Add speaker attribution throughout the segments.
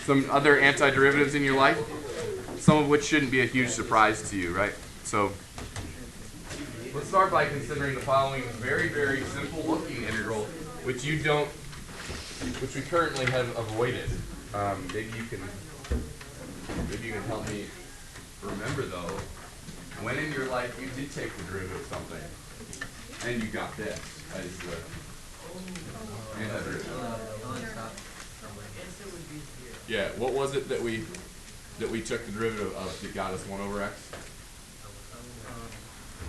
Speaker 1: some other antiderivatives in your life, some of which shouldn't be a huge surprise to you, right? So let's start by considering the following very, very simple looking integral, which we currently have avoided. Maybe you can help me remember though, when in your life you did take the derivative of something and you got this as the antiderivative. Yeah, what was it that we took the derivative of that got us 1 over x?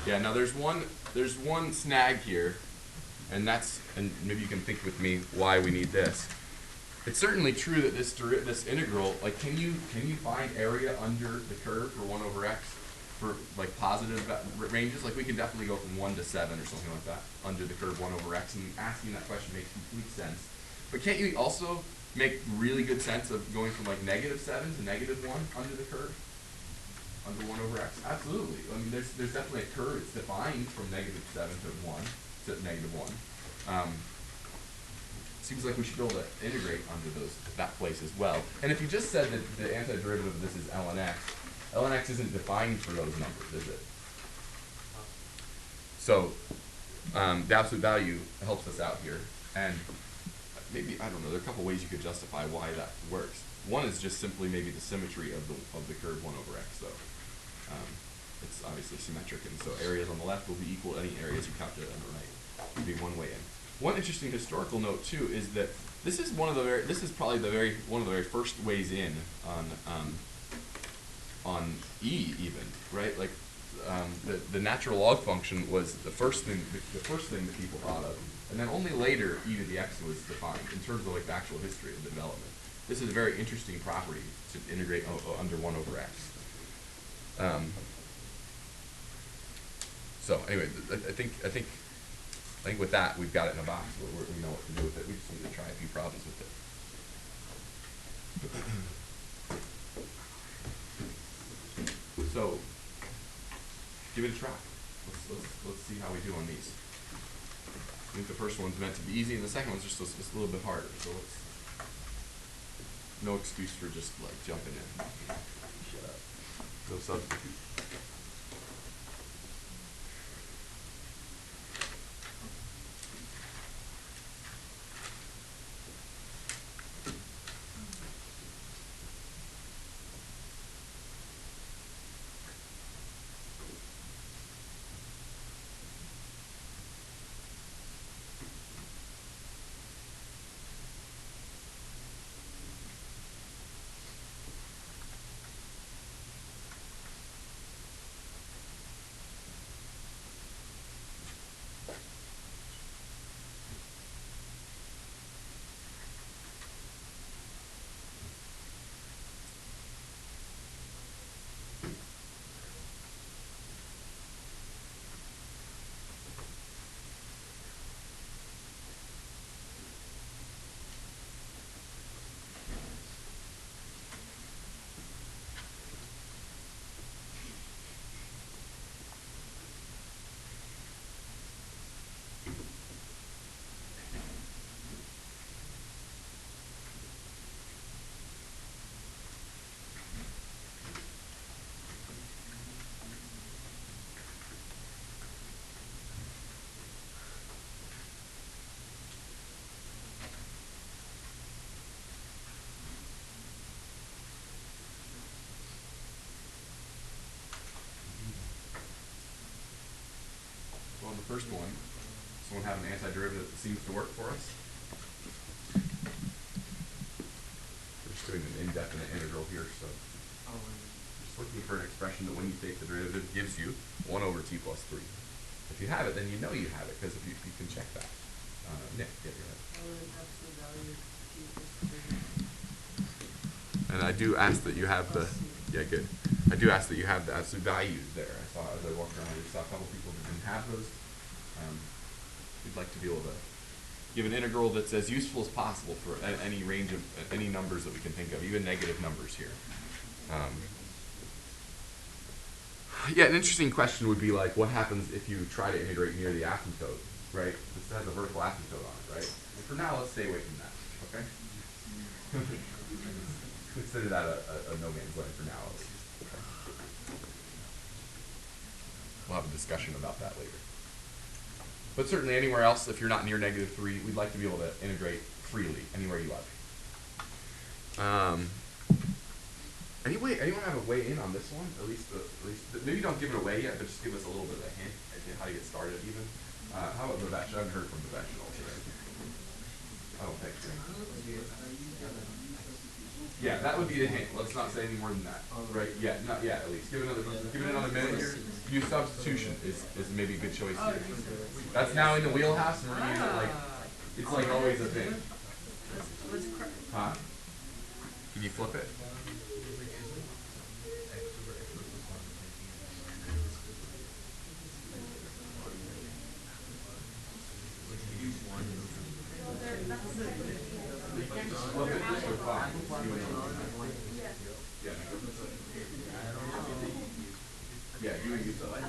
Speaker 1: Yeah, now there's one snag here, and maybe you can think with me why we need this. It's certainly true that this integral, like, can you find area under the curve for 1 over x for like positive ranges? Like, we can definitely go from 1 to 7 or something like that under the curve 1 over x, and asking that question makes complete sense. But can't you also make really good sense of going from like -7 to -1 under the curve? Under 1 over x? Absolutely. I mean, there's definitely a curve. It's defined from -7 to 1 to -1. Seems like we should be able to integrate under that place as well. And if you just said that the antiderivative of this is ln x isn't defined for those numbers, is it? So the absolute value helps us out here. And maybe, I don't know, there are a couple ways you could justify why that works. One is just simply maybe the symmetry of the curve 1 over x. So it's obviously symmetric, and so areas on the left will be equal to any areas you calculate on the right. Would be one way in. One interesting historical note too is that this is probably one of the very first ways in on E even, right? Like the natural log function was the first thing that people thought of, and then only later e to the x was defined in terms of like the actual history of the development. This is a very interesting property to integrate under 1 over x. So anyway, I think with that we've got it in a box. We know what to do with it. We just need to try a few problems with it. So give it a try. Let's see how we do on these. I think the first one's meant to be easy, and the second one's just a little bit harder. So no excuse for just like jumping in. Shut up. No substitute. On the first one, someone have an antiderivative that seems to work for us. We're just doing an indefinite integral here, so just looking for an expression that when you take the derivative gives you 1 over t plus 3. If you have it, then you know you have it, because if you can check that. Nick, get your head. And I do ask that you have the, yeah, good. I do ask that you have the absolute values there. I saw as I walked around, I saw a couple people that didn't have those. We'd like to be able to give an integral that's as useful as possible for any range of any numbers that we can think of, even negative numbers here. Yeah, an interesting question would be like, what happens if you try to integrate near the asymptote, right? This has a vertical asymptote on it, right? And for now, let's stay away from that, okay? consider that a no man's land for now. We'll have a discussion about that later. But certainly anywhere else, if you're not near -3, we'd like to be able to integrate freely anywhere you like. Anyone have a way in on this one? At least maybe don't give it away yet, but just give us a little bit of a hint at how to get started even. How about Babesh? I haven't heard from Babesh at all today. I don't think so. Yeah, that would be the hint. Let's not say any more than that. Right? Yeah, not yet at least. Give it another minute here. Use substitution is maybe a good choice here. That's now in the wheelhouse, and we're using it like it's like always a thing. Huh? Can you flip it? Yeah, you would use that.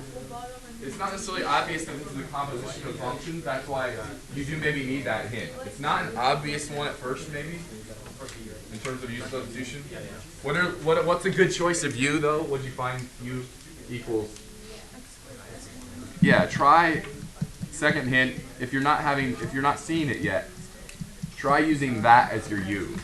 Speaker 1: It's not necessarily obvious that this is the composition of functions. That's why you do maybe need that hint. It's not an obvious one at first, maybe, in terms of use substitution. What's a good choice of u though? What'd you find u equals? Yeah, try second hint. If you're not seeing it yet, try using that as your u.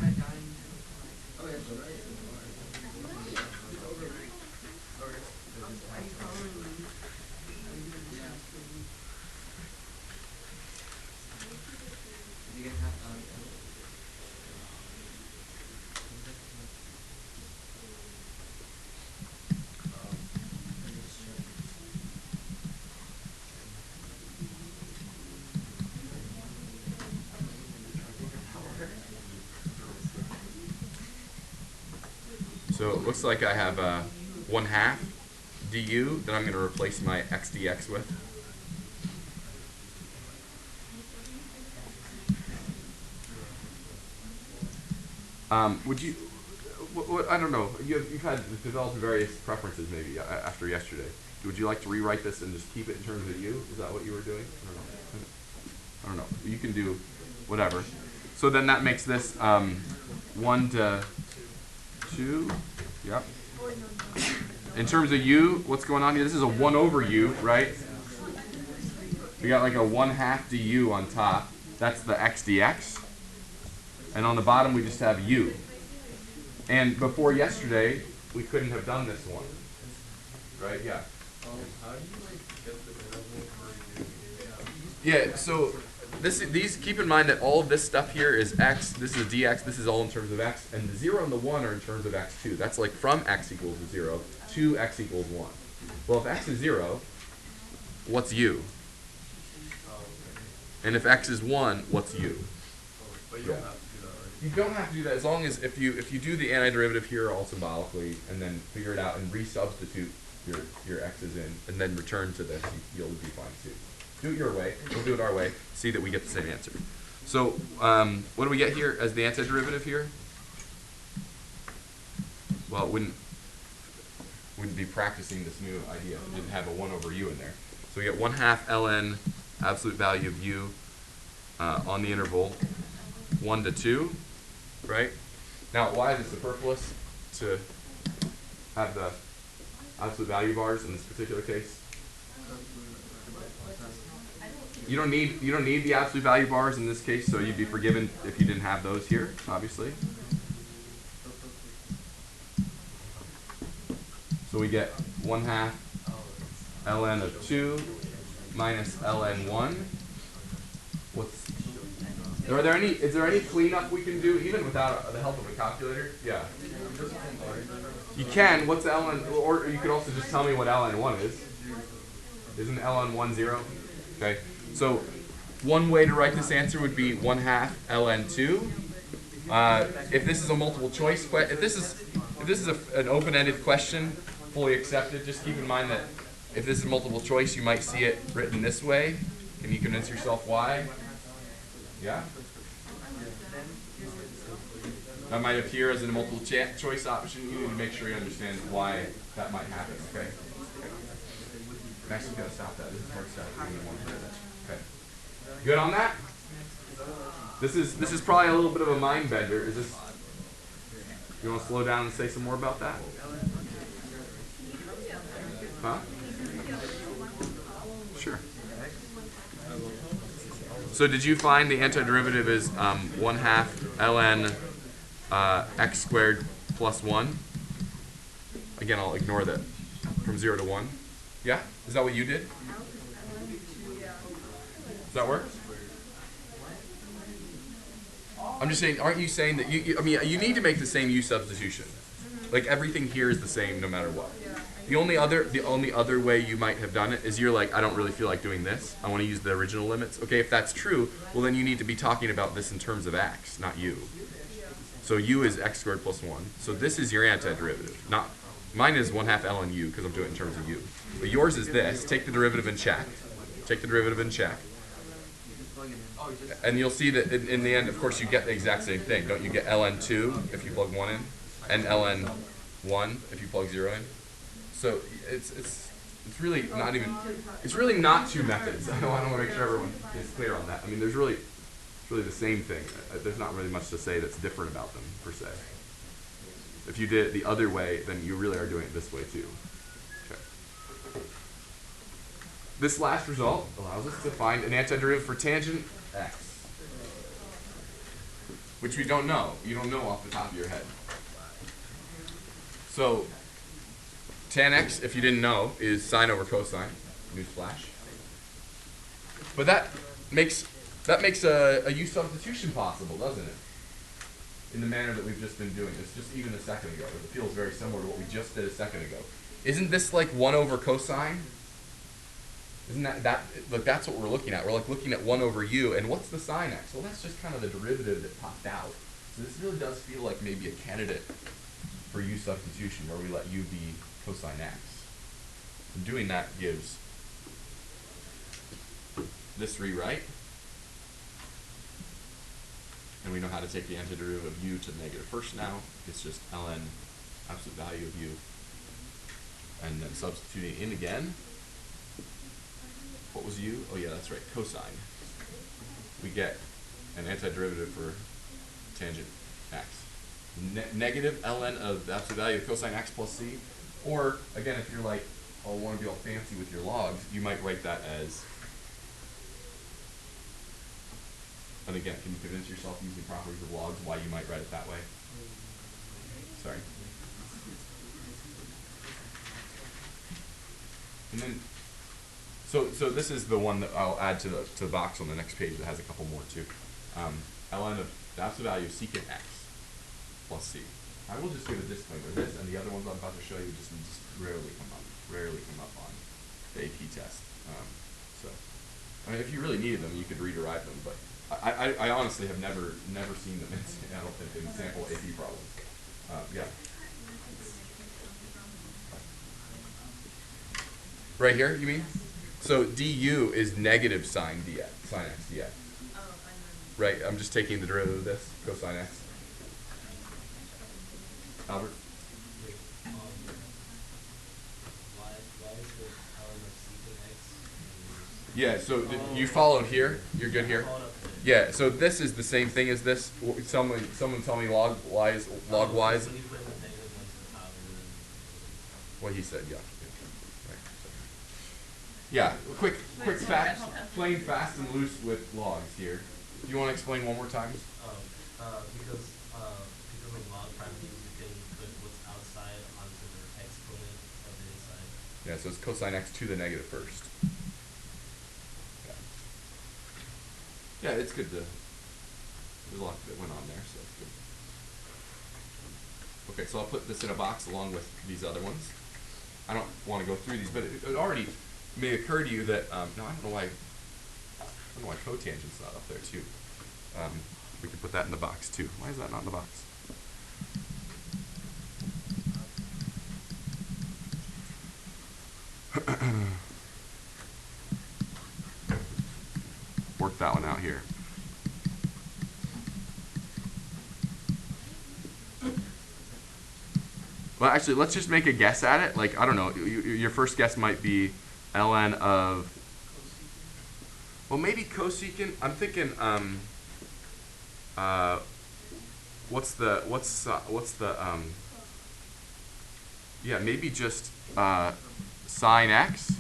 Speaker 1: So it looks like I have 1/2 du that I'm going to replace my x dx with. Would you? I don't know. You've had developed various preferences maybe after yesterday. Would you like to rewrite this and just keep it in terms of u? Is that what you were doing? I don't know. You can do whatever. So then that makes this 1 to 2. Yep. In terms of u, what's going on here? This is a 1 over u, right? We got like a 1/2 du on top. That's the x dx. And on the bottom, we just have u. And before yesterday, we couldn't have done this one. Right? Yeah.
Speaker 2: How do you get the interval for
Speaker 1: Yeah, so these keep in mind that all of this stuff here is x, this is dx, this is all in terms of x, and the 0 and the 1 are in terms of x2. That's like from x equals 0 to x equals 1. Well, if x is 0, what's u? And if x is 1, what's u?
Speaker 2: But you don't have to do that, right?
Speaker 1: You don't have to do that as long as if you do the antiderivative here all symbolically and then figure it out and resubstitute your x's in and then return to this, you'll be fine too. Do it your way. We'll do it our way. See that we get the same answer. So what do we get here as the antiderivative here? Well, it wouldn't be practicing this new idea. It didn't have a 1 over u in there. So we get 1/2 ln absolute value of u on the interval 1 to 2, right? Now, why is it superfluous to have the absolute value bars in this particular case? You don't need the absolute value bars in this case, so you'd be forgiven if you didn't have those here, obviously. So we get 1/2 ln of 2 minus ln 1. Is there any cleanup we can do even without the help of a calculator? Yeah. You can. What's ln? Or you could also just tell me what ln 1 is. Isn't ln 1 0? Okay. So one way to write this answer would be 1/2 ln 2. If this is a multiple choice question, if this is an open-ended question, fully accepted. Just keep in mind that if this is multiple choice, you might see it written this way. Can you convince yourself why? Yeah? That might appear as a multiple choice option. You need to make sure you understand why that might happen, okay? I'm actually going to stop that. This is hard stuff. Okay. Good on that? This is probably a little bit of a mind bender. You want to slow down and say some more about that? Huh? Sure. So did you find the antiderivative is 1/2 ln x squared plus 1? Again, I'll ignore that from 0 to 1. Yeah? Is that what you did? Does that work? I'm just saying, aren't you saying that I mean, you need to make the same u substitution. Like everything here is the same no matter what. The only other way you might have done it is you're like, I don't really feel like doing this. I want to use the original limits. Okay, if that's true, well then you need to be talking about this in terms of x, not u. So u is x squared plus 1. So this is your antiderivative. Not mine is 1/2 ln u because I'm doing it in terms of u. But yours is this. Take the derivative and check. Take the derivative and check. And you'll see that in the end, of course, you get the exact same thing. Don't you get ln 2 if you plug 1 in, and ln 1 if you plug 0 in? So it's really not even, it's really not two methods. I want to make sure everyone is clear on that. I mean, it's really the same thing. There's not really much to say that's different about them, per se. If you did it the other way, then you really are doing it this way, too. Okay. This last result allows us to find an antiderivative for tangent x, which we don't know. You don't know off the top of your head. So tan x, if you didn't know, is sine over cosine. Newsflash. But that makes a u substitution possible, doesn't it? In the manner that we've just been doing. It's just even a second ago. It feels very similar to what we just did a second ago. Isn't this like 1 over cosine? Isn't that look, that's what we're looking at. We're like looking at 1 over u, and what's the sine x? Well, that's just kind of the derivative that popped out. So this really does feel like maybe a candidate for u substitution, where we let u be cosine x. And doing that gives this rewrite. And we know how to take the antiderivative of u to the negative first now. It's just ln absolute value of u. And then substituting in again. What was u? Oh yeah, that's right, cosine. We get an antiderivative for tangent x. Negative ln of the absolute value of cosine x plus c. Or, again, if you're like, oh, want to be all fancy with your logs, you might write that as, and again, can you convince yourself using properties of logs why you might write it that way? Sorry. And then, so this is the one that I'll add to the box on the next page that has a couple more too. Ln of the absolute value of secant x plus c. I will just give a disclaimer. This and the other ones I'm about to show you just rarely come up on the AP test. So, I mean, if you really needed them, you could rederive them. But I honestly have never seen them. I don't think in sample AP problems. Yeah. Right here, you mean? So du is negative sine dx, sine x dx. Right. I'm just taking the derivative of this cosine x. Albert? Yeah, so you followed here? You're good here? Yeah, so this is the same thing as this. Someone tell me log-wise. What he said, yeah. Right. Yeah, quick, fast, plain fast and loose with logs here. Do you want to explain one more time?
Speaker 2: Because of log primitives, you can put what's outside onto the exponent of the inside.
Speaker 1: Yeah, so it's cosine x to the negative first. Yeah, it's good to, there's a lot that went on there, so it's good. Okay, so I'll put this in a box along with these other ones. I don't want to go through these, but it already may occur to you that, no, I don't know why cotangent's not up there too. We can put that in the box too. Why is that not in the box? Work that one out here. Well, actually, let's just make a guess at it. Like, I don't know, your first guess might be ln of, well, maybe cosecant. I'm thinking, yeah, maybe just sine x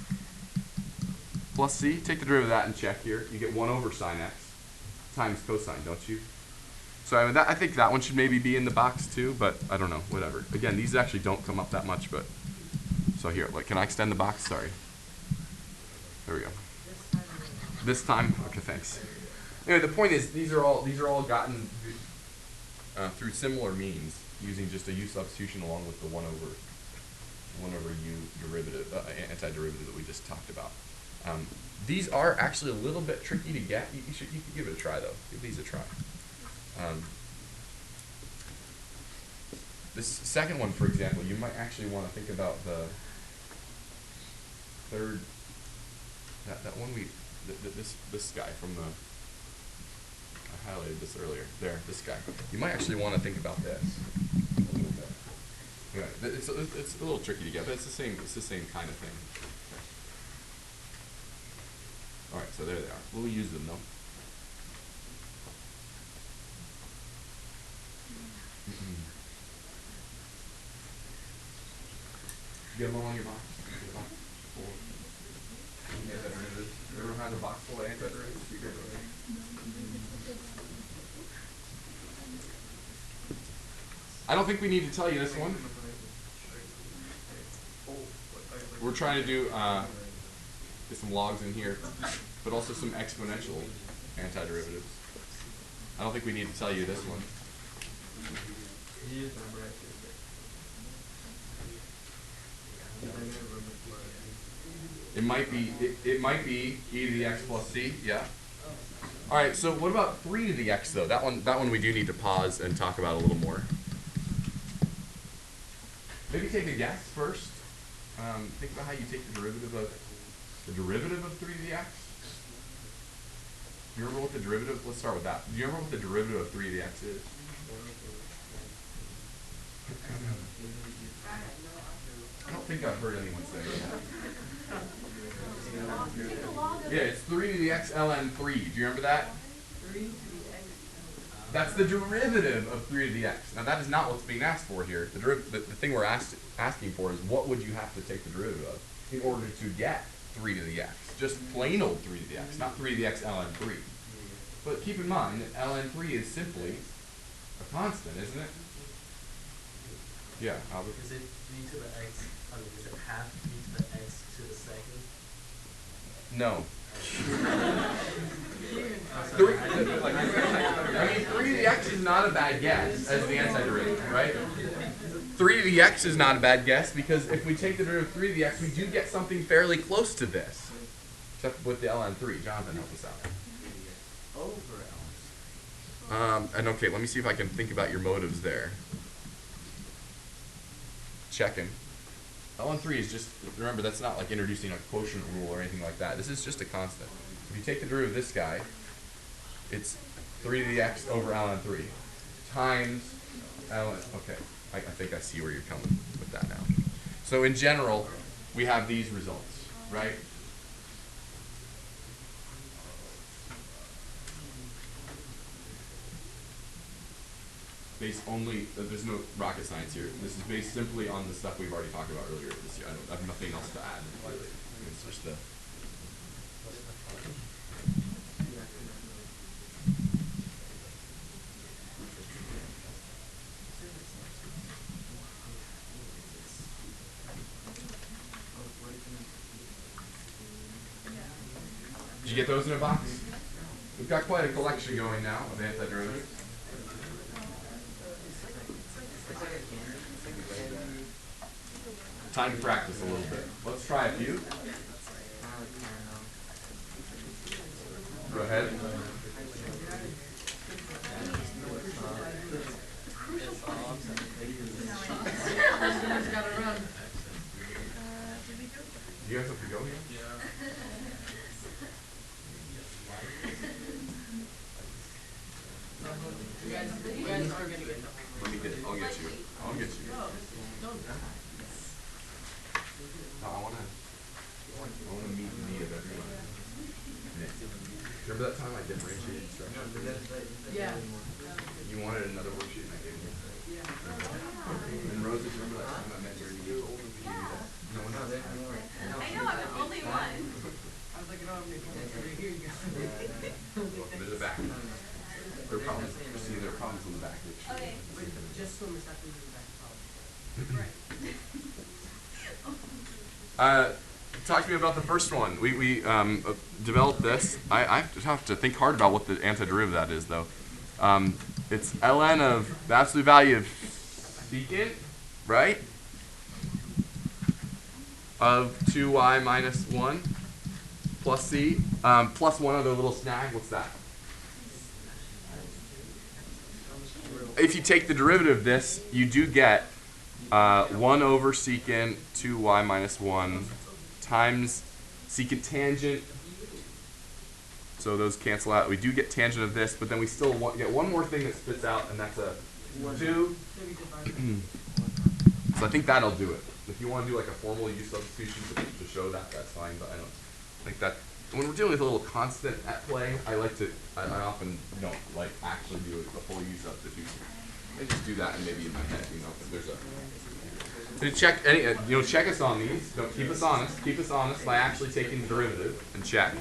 Speaker 1: plus c. Take the derivative of that and check here. You get 1 over sine x times cosine, don't you? So I mean, I think that one should maybe be in the box too, but I don't know, whatever. Again, these actually don't come up that much, but so here, like, can I extend the box? Sorry. There we go. This time? Okay, thanks. Anyway, the point is, these are all gotten through similar means using just a u substitution along with the 1 over u derivative, antiderivative that we just talked about. These are actually a little bit tricky to get. You could give it a try though. Give these a try. This second one, for example, you might actually want to think about the third. That one this guy from the. I highlighted this earlier. There, this guy. You might actually want to think about this a little bit. Yeah, it's a little tricky to get, but it's the same kind of thing. All right, so there they are. We'll use them though. You get them all in your box? Everyone has a box full of antiderivatives? I don't think we need to tell you this one. We're trying to do get some logs in here, but also some exponential antiderivatives. I don't think we need to tell you this one. It might be e to the x plus c, yeah. All right, so what about 3 to the x though? That one we do need to pause and talk about a little more. Maybe take a guess first. Think about how you take the derivative of 3 to the x. Do you remember what the derivative? Let's start with that. Do you remember what the derivative of 3 to the x is? I don't think I've heard anyone say that. Yeah, it's 3 to the x ln 3. Do you remember that? That's the derivative of 3 to the x. Now that is not what's being asked for here. The thing we're asking for is what would you have to take the derivative of in order to get 3 to the x? Just plain old 3 to the x, not 3 to the x ln 3. But keep in mind that ln 3 is simply a constant, isn't it? Yeah, Albert?
Speaker 2: Is it 3 to the x, is it half 3 to the x to the second?
Speaker 1: No. 3 to the x is not a bad guess as the antiderivative, right? 3 to the x is not a bad guess because if we take the derivative of 3 to the x, we do get something fairly close to this. Except with the ln 3. Jonathan, help us out. And okay, let me see if I can think about your motives there. Checking. ln 3 is just, remember, that's not like introducing a quotient rule or anything like that. This is just a constant. If you take the derivative of this guy, it's 3 to the x over ln 3 times ln, okay, I think I see where you're coming with that now. So in general, we have these results, right? Based only, there's no rocket science here. This is based simply on the stuff we've already talked about earlier this year. I have nothing else to add. It's just the. Did you get those in a box? We've got quite a collection going now of antiderivatives. Time to practice a little bit. Let's try a few. Go ahead. Do you guys have to go here? Yeah.
Speaker 3: You guys are gonna get them.
Speaker 1: Let me get it. I'll get you. I'll get you.
Speaker 3: Don't.
Speaker 1: I want to meet the need of everyone. Remember that time I differentiated structure?
Speaker 3: Yeah.
Speaker 1: You wanted another worksheet.
Speaker 3: Just swimmers have to do that.
Speaker 1: Talk to me about the first one. We developed this. I have to think hard about what the antiderivative of that is, though. It's ln of the absolute value of secant, right? Of 2y minus 1 plus c plus one other little snag. What's that? If you take the derivative of this, you do get 1 over secant 2y minus 1 times secant tangent. So those cancel out. We do get tangent of this, but then we still get one more thing that spits out, and that's a 2. So I think that'll do it. If you want to do like a formal u substitution to show that, that's fine, but I don't think that. When we're dealing with a little constant at play, I often don't like actually do a full u substitution. I just do that and maybe in my head, if there's a. Check us on these. Don't keep us honest. Keep us honest by actually taking the derivative and check.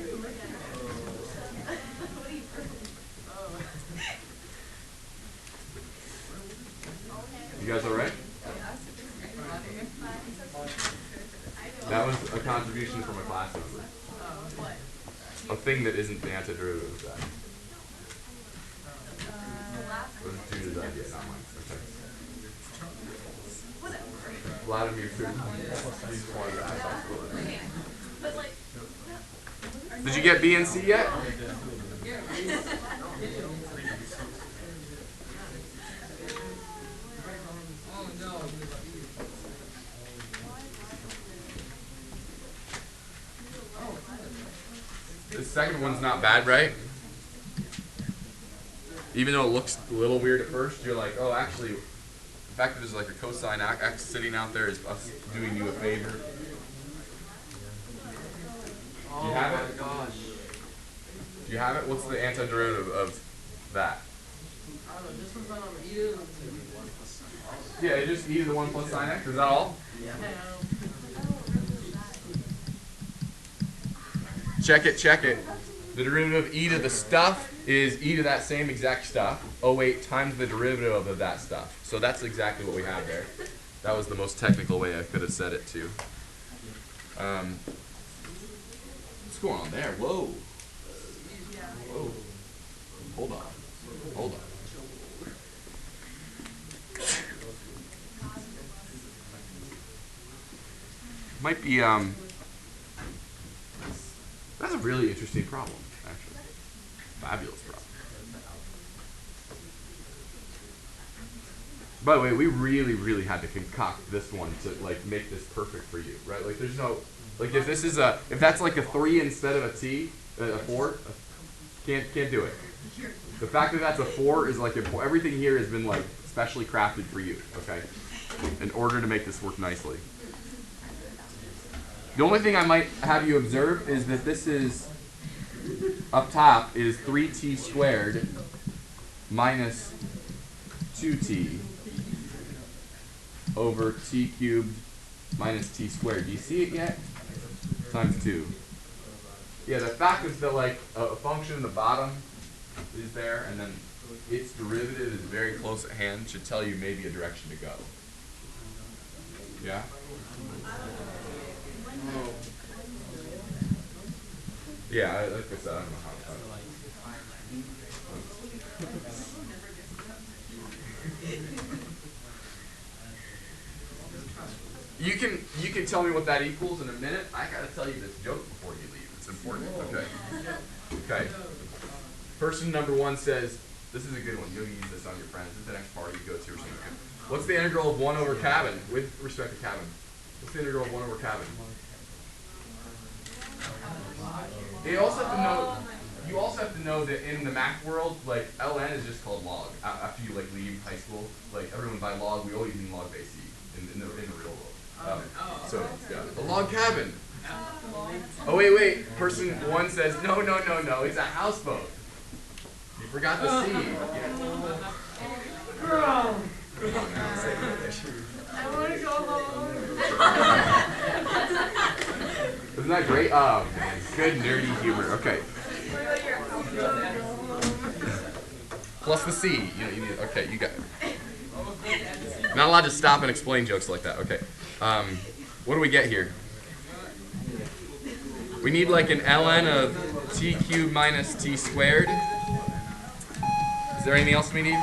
Speaker 1: You guys all right? That was a contribution from a class member. A thing that isn't the antiderivative of that. It was due to that, yeah, not mine. Okay. Vladimir too. Did you get B and C yet? The second one's not bad, right? Even though it looks a little weird at first, you're like, oh, actually, the fact that there's like a cosine x sitting out there is us doing you a favor. Do you have it?
Speaker 2: Gosh.
Speaker 1: Do you have it? What's the antiderivative of that?
Speaker 3: I don't know, this one's on e.
Speaker 1: Yeah, just e to the 1 plus sine x. Is that all?
Speaker 3: Yeah.
Speaker 1: Check it, check it. The derivative of e to the stuff is e to that same exact stuff, 08 times the derivative of that stuff. So that's exactly what we have there. That was the most technical way I could have said it too. What's going on there? Whoa. Whoa. Hold on. Hold on. Might be, that's a really interesting problem, actually. Fabulous problem. By the way, we really, really had to concoct this one to like make this perfect for you, right? Like, there's no, like, if this is if that's like a 3 instead of a 4, can't do it. The fact that that's a 4 is like everything here has been like specially crafted for you, okay? In order to make this work nicely. The only thing I might have you observe is that this is, up top, is 3t squared minus 2t over t cubed minus t squared. Do you see it yet? Times 2. Yeah, the fact is that like a function in the bottom is there, and then its derivative is very close at hand, should tell you maybe a direction to go. Yeah? Yeah, like I said, I don't know how to. You can tell me what that equals in a minute. I gotta tell you this joke before you leave. It's important. Okay. Okay. Person number 1 says, this is a good one. You'll use this on your friends. This is the next party you go to or something. What's the integral of 1 over cabin with respect to cabin? What's the integral of 1 over cabin? You also have to know that in the math world, like ln is just called log. After you like leave high school, like everyone by log, we always mean log base e in the real world. So yeah, the log cabin. Oh wait. Person 1 says no. It's a houseboat. You forgot the C.
Speaker 3: Bro. I want to go home.
Speaker 1: Isn't that great? Oh man, good nerdy humor. Okay. Plus the C. You need. Okay, you got it. not allowed to stop and explain jokes like that. Okay. What do we get here? We need like an ln of t cubed minus t squared. Is there anything else we need?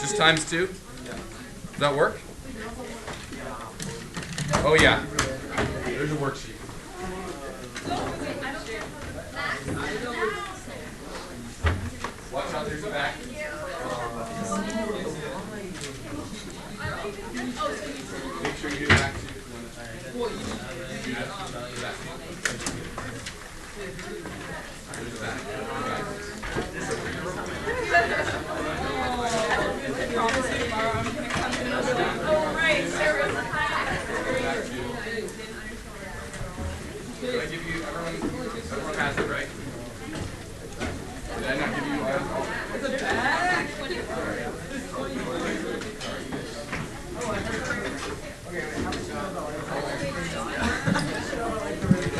Speaker 1: Just times 2? Does that work? Oh yeah. There's a worksheet. Watch out, there's a back. Make sure you do back too. There's a back.